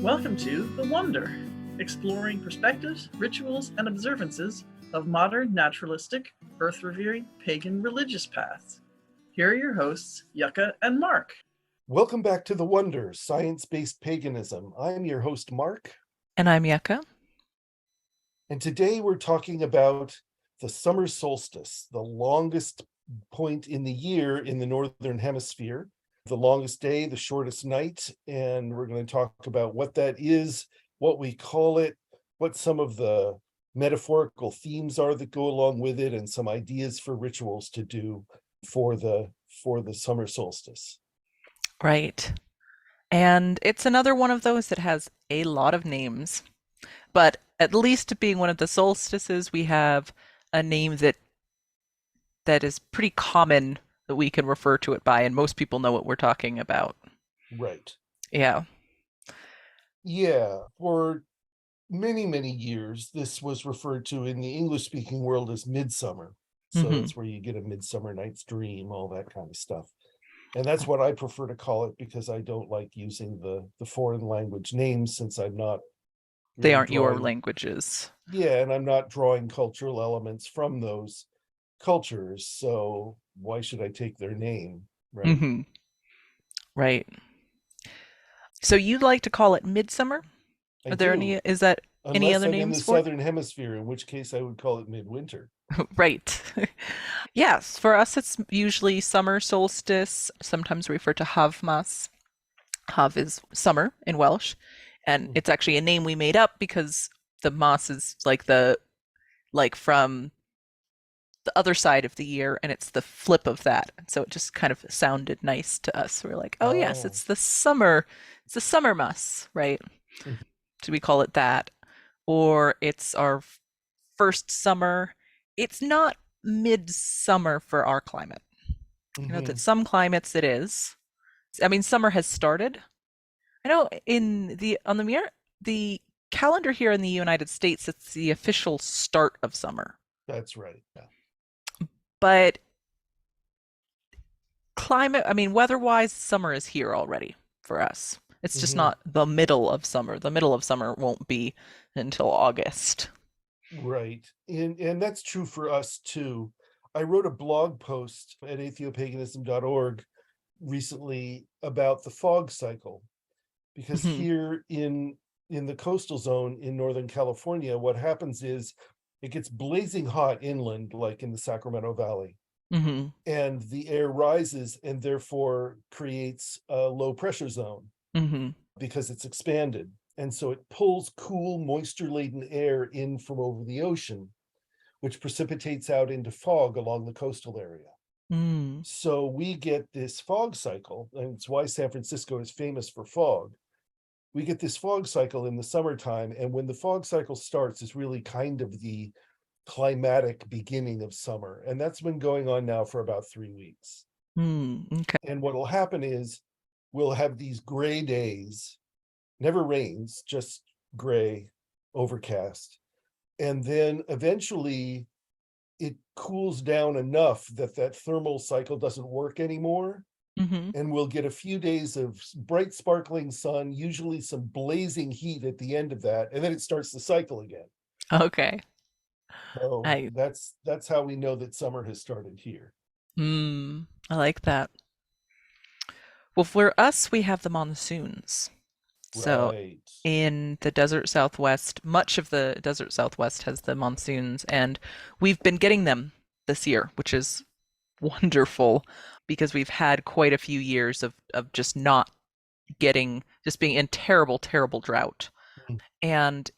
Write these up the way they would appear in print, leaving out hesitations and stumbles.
Welcome to The Wonder, exploring perspectives, rituals, and observances of modern, naturalistic, earth-revering, pagan religious paths. Here are your hosts, Yucca and Mark. Welcome back to The Wonder, Science-Based Paganism. I'm your host, Mark. And I'm Yucca. And today we're talking about the summer solstice, the longest point in the year in the Northern Hemisphere, the longest day, the shortest night, and we're going to talk about what that is, what we call it, what some of the metaphorical themes are that go along with it, and some ideas for rituals to do for the summer solstice. Right. And it's another one of those that has a lot of names. But at least being one of the solstices, we have a name that is pretty common that we can refer to it by, and most people know what we're talking about. Right. Yeah. Yeah. For many, many years, this was referred to in the English-speaking world as Midsummer. So that's where you get a Midsummer Night's Dream, all that kind of stuff. And that's what I prefer to call it because I don't like using the foreign language names since I'm not They aren't your languages. Yeah, and I'm not drawing cultural elements from those cultures, so why should I take their name, right? Right. So you'd like to call it Midsummer? Is there any other names in the for Southern Hemisphere, in which case I would call it midwinter. Right. Yes, for us it's usually summer solstice, sometimes referred to Havmas. Hav is summer in Welsh, and it's actually a name we made up because the mas is like from the other side of the year, and it's the flip of that. And so it just kind of sounded nice to us. We're like, oh yes, it's the summer mas, right? So we call it that. Or it's our first summer. It's not midsummer for our climate. You know that some climates it is. I mean, summer has started. I know on the calendar here in the United States, it's the official start of summer. That's right. Yeah. But weather-wise, summer is here already for us. It's just not the middle of summer. The middle of summer won't be until August. Right. And that's true for us too. I wrote a blog post at atheopaganism.org recently about the fog cycle, because here in the coastal zone in Northern California, what happens is it gets blazing hot inland, like in the Sacramento Valley, and the air rises and therefore creates a low pressure zone because it's expanded. And so it pulls cool, moisture-laden air in from over the ocean, which precipitates out into fog along the coastal area. So we get this fog cycle, and it's why San Francisco is famous for fog. We get this fog cycle in the summertime, and when the fog cycle starts, it's really kind of the climatic beginning of summer. And that's been going on now for about 3 weeks. Okay. And what will happen is we'll have these gray days, never rains, just gray, overcast. And then eventually it cools down enough that thermal cycle doesn't work anymore. And we'll get a few days of bright, sparkling sun, usually some blazing heat at the end of that, and then it starts the cycle again. Okay. So that's how we know that summer has started here. I like that. Well, for us, we have the monsoons. So in the desert Southwest, much of the desert Southwest has the monsoons, and we've been getting them this year, which is wonderful because we've had quite a few years of just being in terrible, terrible drought. And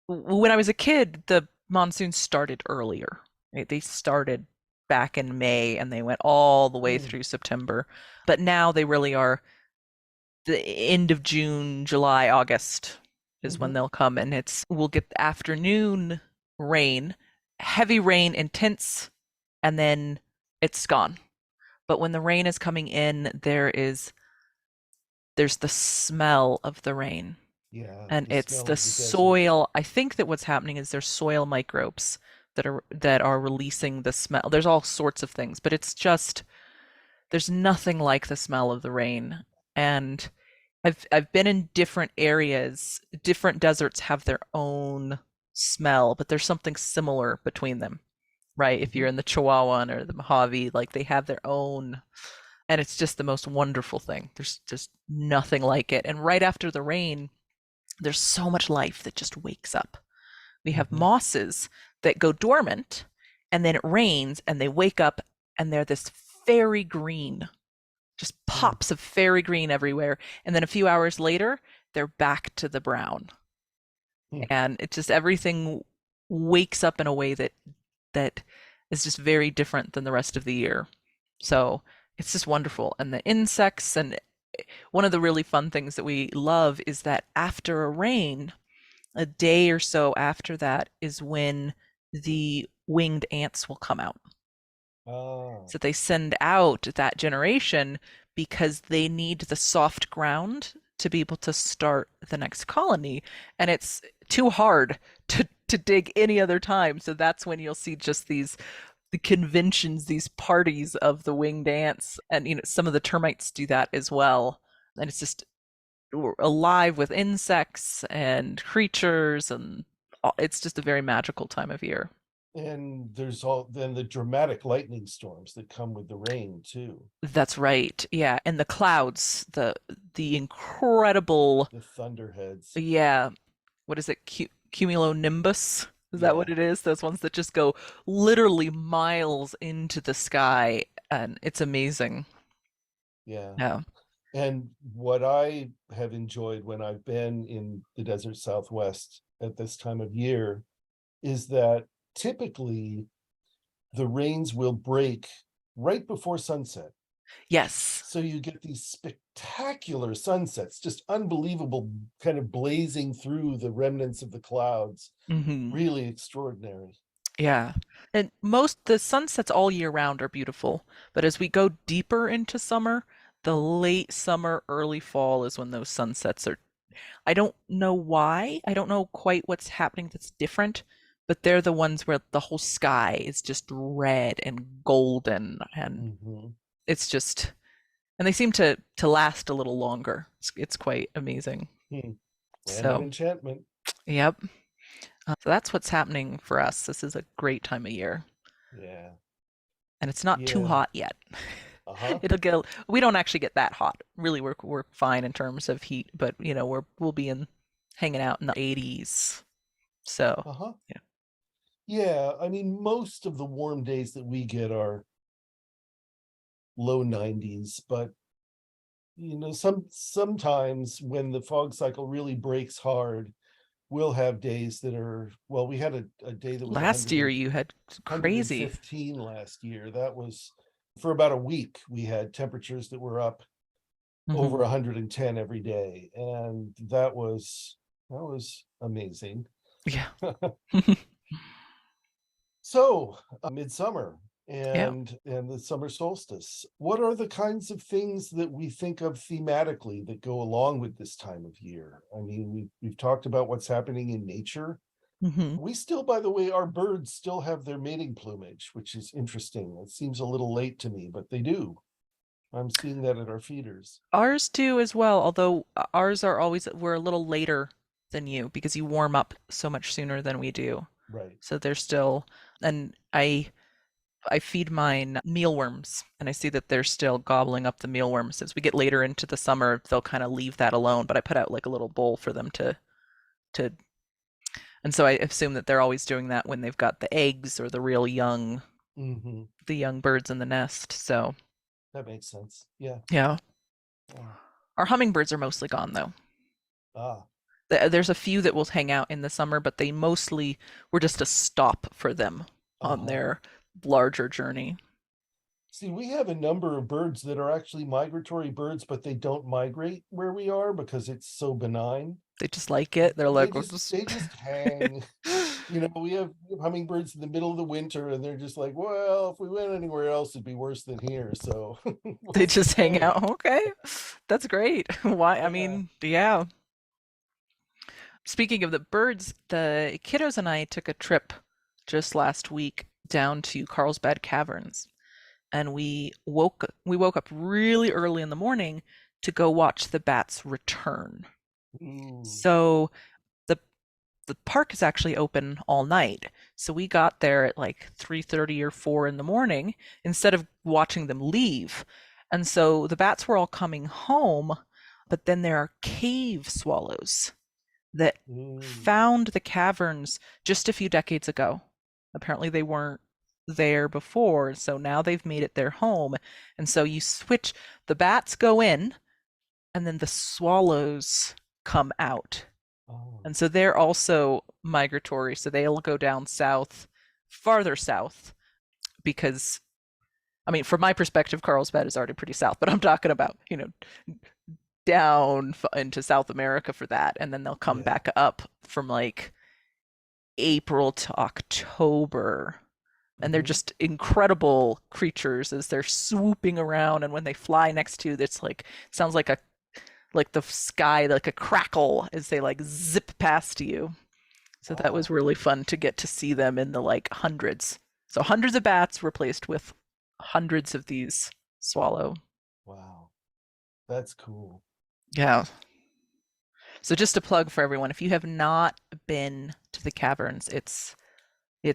when I was a kid, the monsoons started earlier. Right? They started back in May and they went all the way through September. But now they really are the end of June, July, August is when they'll come, and we'll get afternoon rain, heavy rain, intense, and then it's gone. But when the rain is coming in, there's the smell of the rain. Yeah. And it's the soil. I think that what's happening is there's soil microbes that are releasing the smell. There's all sorts of things, but it's just there's nothing like the smell of the rain. And I've been in different areas. Different deserts have their own smell, but there's something similar between them, right? If you're in the Chihuahuan or the Mojave, like they have their own, and it's just the most wonderful thing. There's just nothing like it. And right after the rain, there's so much life that just wakes up. We have mosses that go dormant, and then it rains and they wake up and they're this fairy green, just pops of fairy green everywhere. And then a few hours later, they're back to the brown. And it just everything wakes up in a way that is just very different than the rest of the year. So it's just wonderful. And the insects, and one of the really fun things that we love is that after a rain, a day or so after that is when the winged ants will come out. So they send out that generation because they need the soft ground to be able to start the next colony. And it's too hard to dig any other time. So that's when you'll see just the conventions, these parties of the winged ants. And some of the termites do that as well. And it's just alive with insects and creatures, and it's just a very magical time of year. And there's then the dramatic lightning storms that come with the rain too. That's right. Yeah, and the clouds, the incredible, the thunderheads. Yeah, what is it? Cumulonimbus? Is that what it is? Those ones that just go literally miles into the sky, and it's amazing. Yeah. And what I have enjoyed when I've been in the desert Southwest at this time of year is that typically the rains will break right before sunset. Yes. So you get these spectacular sunsets, just unbelievable, kind of blazing through the remnants of the clouds. Really extraordinary. Yeah. And the sunsets all year round are beautiful. But as we go deeper into summer, the late summer, early fall is when those sunsets are. I don't know why. I don't know quite what's happening that's different, but they're the ones where the whole sky is just red and golden, and it's just, and they seem to last a little longer. It's quite amazing. So enchantment. Yep. So that's what's happening for us. This is a great time of year. Yeah. And it's not too hot yet. We don't actually get that hot. Really, we're fine in terms of heat, but we'll be hanging out in the 80s. So yeah. I mean, most of the warm days that we get are low 90s, but sometimes when the fog cycle really breaks hard, we'll have days that are, well, we had a day that was last year you had crazy 115 last year. That was for about a week. We had temperatures that were up over 110 every day, and that was amazing. Yeah. So midsummer and the summer solstice, what are the kinds of things that we think of thematically that go along with this time of year? I mean, we've talked about what's happening in nature. We still, by the way, our birds still have their mating plumage, which is interesting. It seems a little late to me, but they do. I'm seeing that at our feeders. Ours do as well, although ours we're a little later than you because you warm up so much sooner than we do. Right. So they're still, and I feed mine mealworms, and I see that they're still gobbling up the mealworms. As we get later into the summer, they'll kind of leave that alone, but I put out like a little bowl for them to and so I assume that they're always doing that when they've got the eggs or the real young, the young birds in the nest. So that makes sense. Yeah. Yeah. Our hummingbirds are mostly gone though. There's a few that will hang out in the summer, but they mostly were just a stop for them on their larger journey. See, we have a number of birds that are actually migratory birds, but they don't migrate where we are because it's so benign. They just like it. They're like, they just hang. We have hummingbirds in the middle of the winter, and they're just like, well, if we went anywhere else, it'd be worse than here. So they just hang out. Okay, that's great. Why? I mean, yeah. Speaking of the birds, the kiddos and I took a trip just last week down to Carlsbad Caverns, and we woke up really early in the morning to go watch the bats return. Ooh. So the park is actually open all night. So we got there at like 3:30 or 4 in the morning instead of watching them leave. And so the bats were all coming home, but then there are cave swallows that found the caverns just a few decades ago. Apparently they weren't there before, so now they've made it their home. And so you switch, the bats go in, and then the swallows come out. And so they're also migratory, so they'll go down south, farther south, because, I mean, from my perspective, Carlsbad is already pretty south, but I'm talking about, down into South America for that, and then they'll come back up from like April to October. And they're just incredible creatures as they're swooping around, and when they fly next to you, it's like, sounds like the sky, like a crackle as they like zip past you. So that was really fun to get to see them in the like hundreds. So hundreds of bats replaced with hundreds of these swallow. Wow. That's cool. Yeah. So just a plug for everyone, if you have not been to the caverns, it's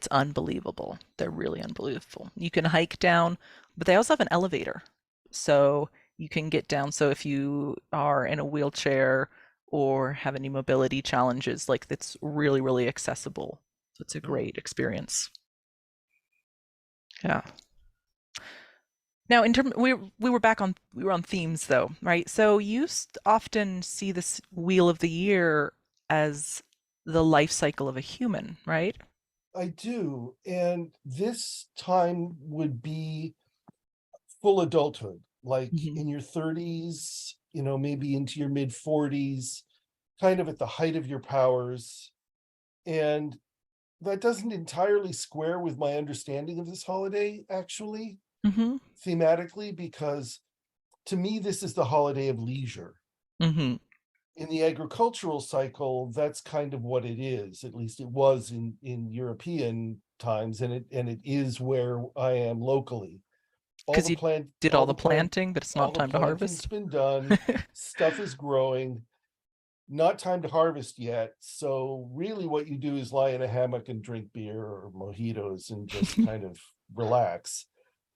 unbelievable. They're really unbelievable. You can hike down, but they also have an elevator. So you can get down. So if you are in a wheelchair or have any mobility challenges, like it's really, really accessible. So it's a great experience. Yeah. Now, in terms, we were on themes though, right? So you often see this Wheel of the Year as the life cycle of a human, right? I do, and this time would be full adulthood, like in your 30s, maybe into your mid 40s, kind of at the height of your powers. And that doesn't entirely square with my understanding of this holiday, actually, thematically, because to me, this is the holiday of leisure. In the agricultural cycle, that's kind of what it is. At least it was in European times, and it is where I am locally. Because you did all the planting, but it's not time to harvest. It's been done. Stuff is growing. Not time to harvest yet. So really what you do is lie in a hammock and drink beer or mojitos and just kind of relax.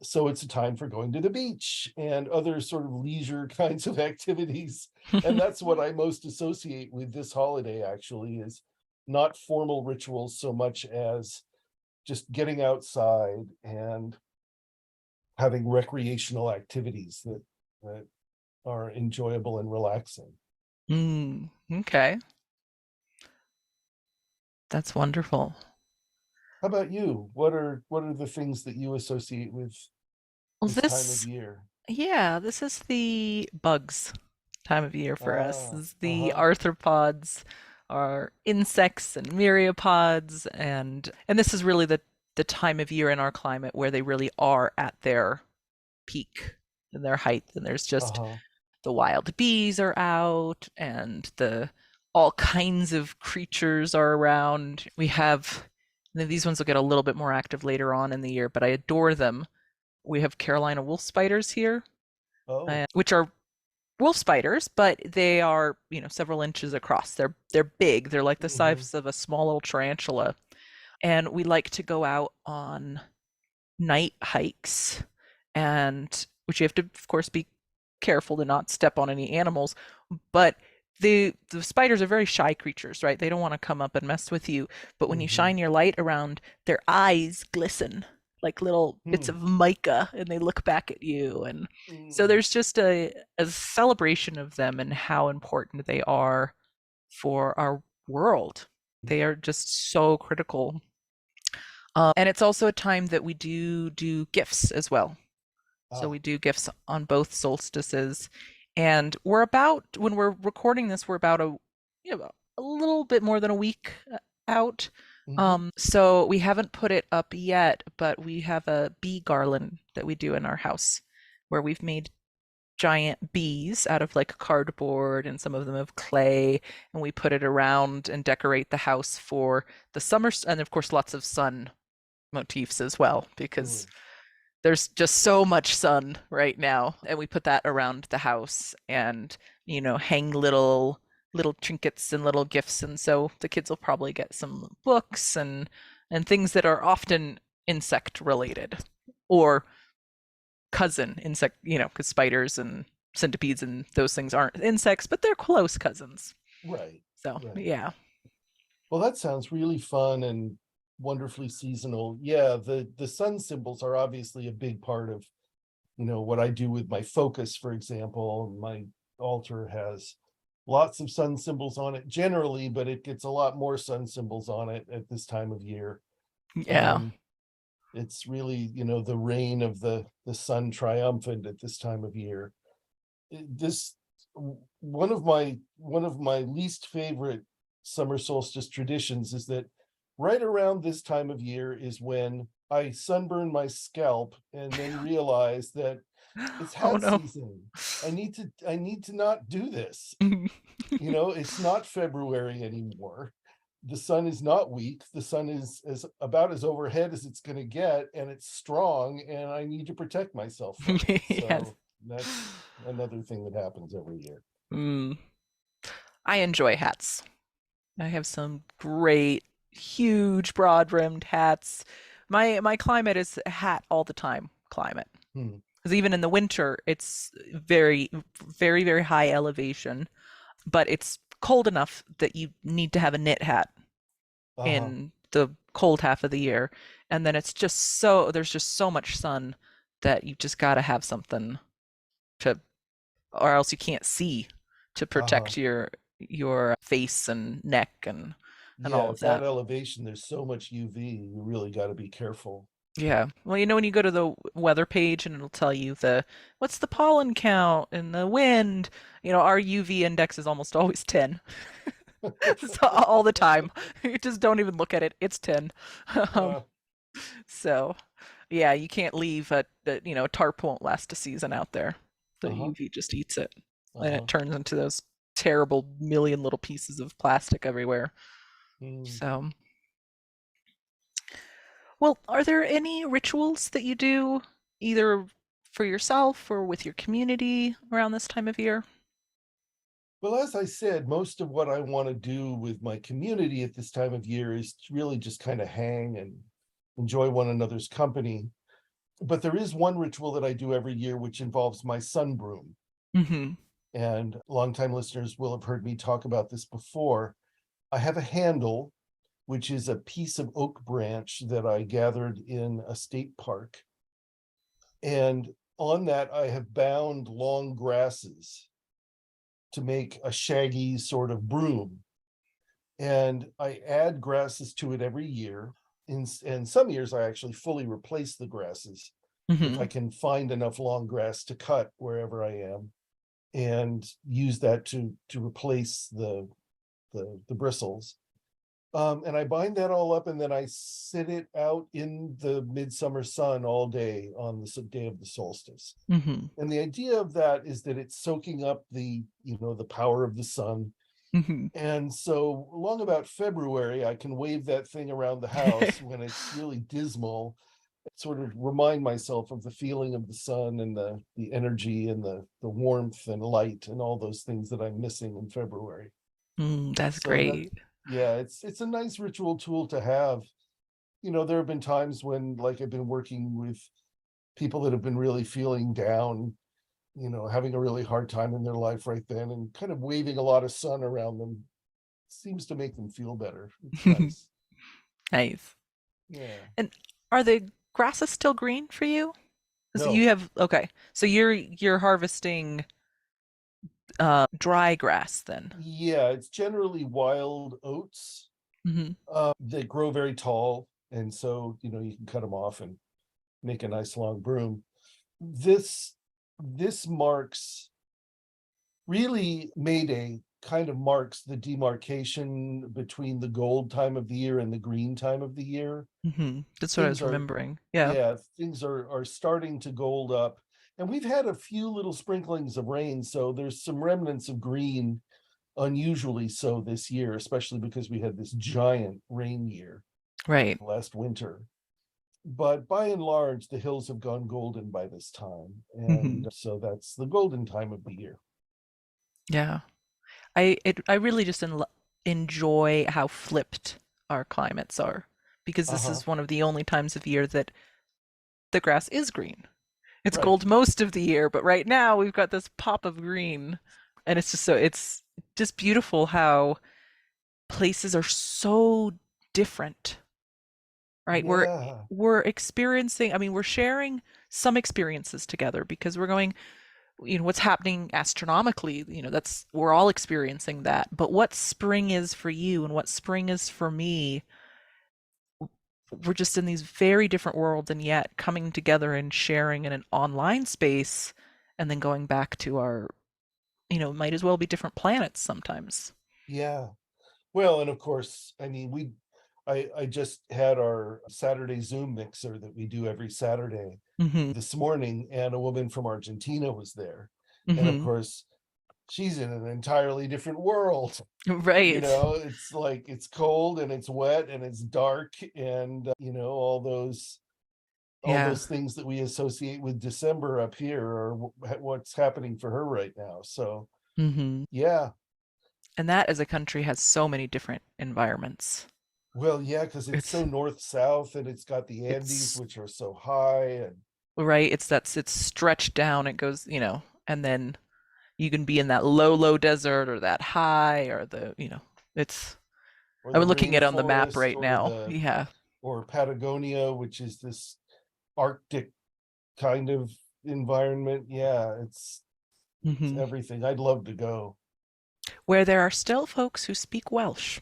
So it's a time for going to the beach and other sort of leisure kinds of activities. And that's what I most associate with this holiday, actually, is not formal rituals so much as just getting outside and having recreational activities that are enjoyable and relaxing. Okay. That's wonderful. How about you? What are the things that you associate with this time of year? Yeah, this is the bugs time of year for us. This is the arthropods, our insects and myriapods, and this is really the time of year in our climate where they really are at their peak and their height, and there's just the wild bees are out, and all kinds of creatures are around. We have, these ones will get a little bit more active later on in the year, but I adore them. We have Carolina wolf spiders here, which are wolf spiders, but they are, several inches across. They're big. They're like the size of a small little tarantula. And we like to go out on night hikes, and which you have to, of course, be careful to not step on any animals, but the spiders are very shy creatures, right? They don't want to come up and mess with you, but when you shine your light around, their eyes glisten like little bits of mica, and they look back at you. And so there's just a celebration of them and how important they are for our world. They are just so critical. And it's also a time that we do gifts as well. So we do gifts on both solstices. And when we're recording this, we're about a little bit more than a week out. So we haven't put it up yet, but we have a bee garland that we do in our house where we've made giant bees out of like cardboard, and some of them of clay, and we put it around and decorate the house for the summer, and of course lots of sun motifs as well, because there's just so much sun right now, and we put that around the house and, hang little trinkets and little gifts, and so the kids will probably get some books and things that are often insect related or cousin insect, because spiders and centipedes and those things aren't insects, but they're close cousins. Right. So, Right. yeah. Well, that sounds really fun and wonderfully seasonal. Yeah, the sun symbols are obviously a big part of, what I do with my focus, for example. My altar has lots of sun symbols on it generally, but it gets a lot more sun symbols on it at this time of year. Yeah. It's really, the reign of the sun triumphant at this time of year. This one of my least favorite summer solstice traditions is that right around this time of year is when I sunburn my scalp and then realize that it's Oh hat no. season. I need to not do this. It's not February anymore. The sun is not weak. The sun is about as overhead as it's going to get, and it's strong, and I need to protect myself from it. Yes. So that's another thing that happens every year. I enjoy hats. I have some great, huge, broad-brimmed hats. My climate is hat all the time climate. Because even in the winter, it's very, very, very high elevation, but it's cold enough that you need to have a knit hat in the cold half of the year. And then there's just so much sun that you just got to have something to, or else you can't see, to protect your face and neck and all of at that that. elevation, there's so much UV. You really got to be careful. Yeah. Well, when you go to the weather page and it'll tell you what's the pollen count and the wind, our UV index is almost always 10. So all the time. You just don't even look at it. It's 10. So, yeah, you can't leave a tarp won't last a season out there. The UV just eats it. And it turns into those terrible million little pieces of plastic everywhere. So, well, are there any rituals that you do either for yourself or with your community around this time of year? Well, as I said, most of what I want to do with my community at this time of year is really just kind of hang and enjoy one another's company. But there is one ritual that I do every year, which involves my sun broom. And longtime listeners will have heard me talk about this before. I have a handle, which is a piece of oak branch that I gathered in a state park. And on that, I have bound long grasses to make a shaggy sort of broom. And I add grasses to it every year. And some years I actually fully replace the grasses if I can find enough long grass to cut wherever I am, and use that to replace the bristles. And I bind that all up, and then I sit it out in the midsummer sun all day on the day of the solstice. And the idea of that is that it's soaking up the power of the sun. And so along about February, I can wave that thing around the house when it's really dismal, sort of remind myself of the feeling of the sun and the energy and the warmth and light and all those things that I'm missing in February. That's great. Yeah, it's a nice ritual tool to have. There have been times when, like, I've been working with people that have been really feeling down, having a really hard time in their life right then, and kind of waving a lot of sun around them seems to make them feel better. It's nice. Nice. Yeah. And are the grasses still green for you? So No. So you're harvesting dry grass then? Yeah, it's generally wild oats. They grow very tall, and so you can cut them off and make a nice long broom. This marks May Day kind of marks the demarcation between the gold time of the year and the green time of the year. That's what I was remembering. Yeah, things are starting to gold up. And we've had a few little sprinklings of rain, so there's some remnants of green, unusually so this year, especially because we had this giant rain year Right. last winter. but by and large, the hills have gone golden by this time. And so that's the golden time of the year. Yeah. I really just enjoy how flipped our climates are, because this is one of the only times of year that the grass is green. It's gold most of the year, but right now we've got this pop of green, and it's just beautiful how places are so different, right? Yeah. We're experiencing, I mean, we're sharing some experiences together because we're going, what's happening astronomically, we're all experiencing that. But what spring is for you and what spring is for me, we're just in these very different worlds, and yet coming together and sharing in an online space, and then going back to our, might as well be different planets sometimes. Yeah. Well, and of course, I mean, I just had our Saturday Zoom mixer that we do every Saturday this morning, and a woman from Argentina was there. And of course, she's in an entirely different world. Right. It's like it's cold and it's wet and it's dark, and all those things that we associate with December up here are what's happening for her right now. So yeah. And that as a country has so many different environments. Well, yeah, because it's so north-south, and it's got the Andes, which are so high, and right, it's stretched down. It goes, and then you can be in that low desert or that high, or it's. I'm looking at it on the map right now. Yeah. Or Patagonia, which is this Arctic kind of environment. Yeah, it's everything. I'd love to go. Where there are still folks who speak Welsh.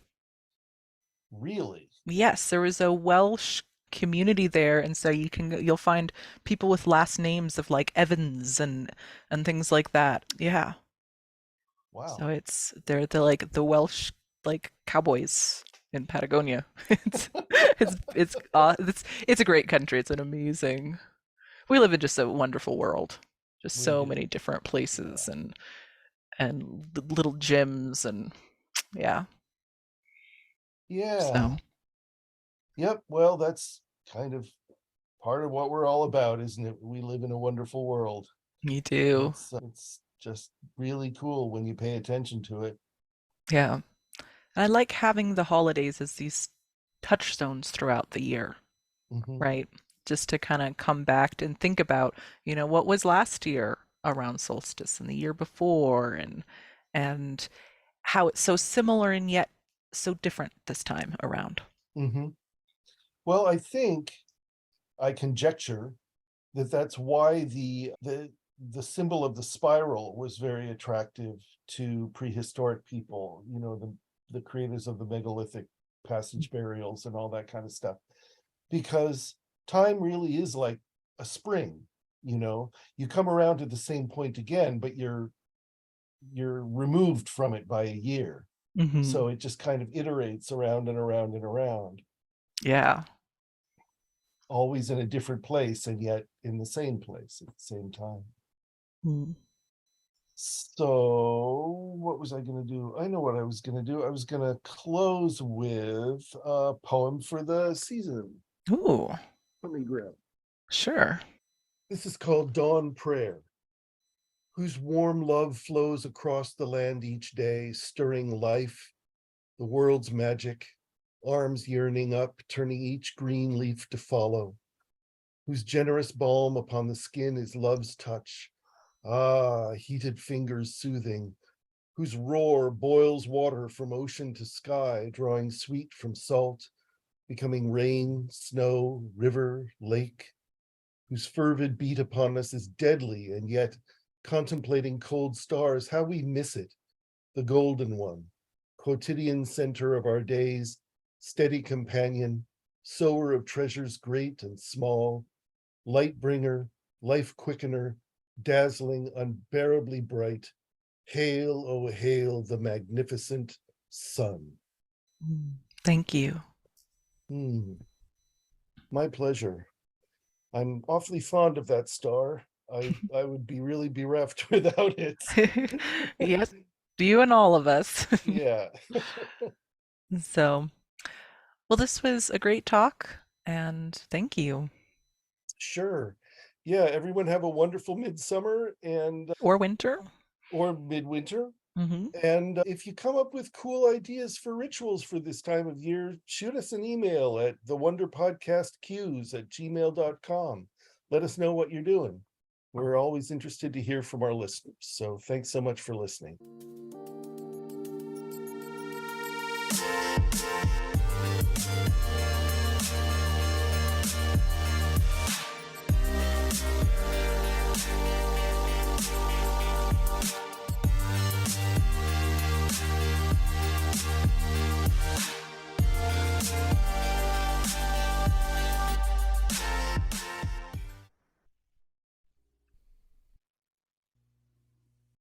Really? Yes, there is a Welsh community there, and so you'll find people with last names of like Evans and things like that. Yeah. Wow. So they're like the Welsh like cowboys in Patagonia. It's a great country. It's an amazing. We live in just a wonderful world. Just so many different places and little gyms, and yeah. Yeah. So. Yep. Well, that's kind of part of what we're all about, isn't it? We live in a wonderful world. Me too. It's just really cool when you pay attention to it. Yeah. And I like having the holidays as these touchstones throughout the year, right? Just to kind of come back and think about, what was last year around solstice and the year before, and how it's so similar and yet so different this time around. Well, I conjecture that that's why the symbol of the spiral was very attractive to prehistoric people, the creators of the megalithic passage burials and all that kind of stuff, because time really is like a spring. You come around to the same point again, but you're removed from it by a year. So it just kind of iterates around and around and around. Yeah. Always in a different place, and yet in the same place at the same time. So what was I going to do? I know what I was going to do. I was going to close with a poem for the season. Ooh. Let me grab. Sure. This is called Dawn Prayer. Whose warm love flows across the land each day, stirring life, the world's magic, arms yearning up, turning each green leaf to follow. Whose generous balm upon the skin is love's touch, heated fingers soothing, whose roar boils water from ocean to sky, drawing sweet from salt, becoming rain, snow, river, lake, whose fervid beat upon us is deadly, and yet, contemplating cold stars, how we miss it, the golden one, quotidian center of our days, steady companion, sower of treasures great and small, light bringer, life quickener, dazzling, unbearably bright. Hail, oh hail, the magnificent sun. Thank you. My pleasure. I'm awfully fond of that star. I would be really bereft without it. Yes, you and all of us. Yeah. So, well, this was a great talk. And thank you. Sure. Yeah, everyone have a wonderful midsummer or winter. Or midwinter. Mm-hmm. And if you come up with cool ideas for rituals for this time of year, shoot us an email at thewonderpodcastQs@gmail.com. Let us know what you're doing. We're always interested to hear from our listeners. So thanks so much for listening.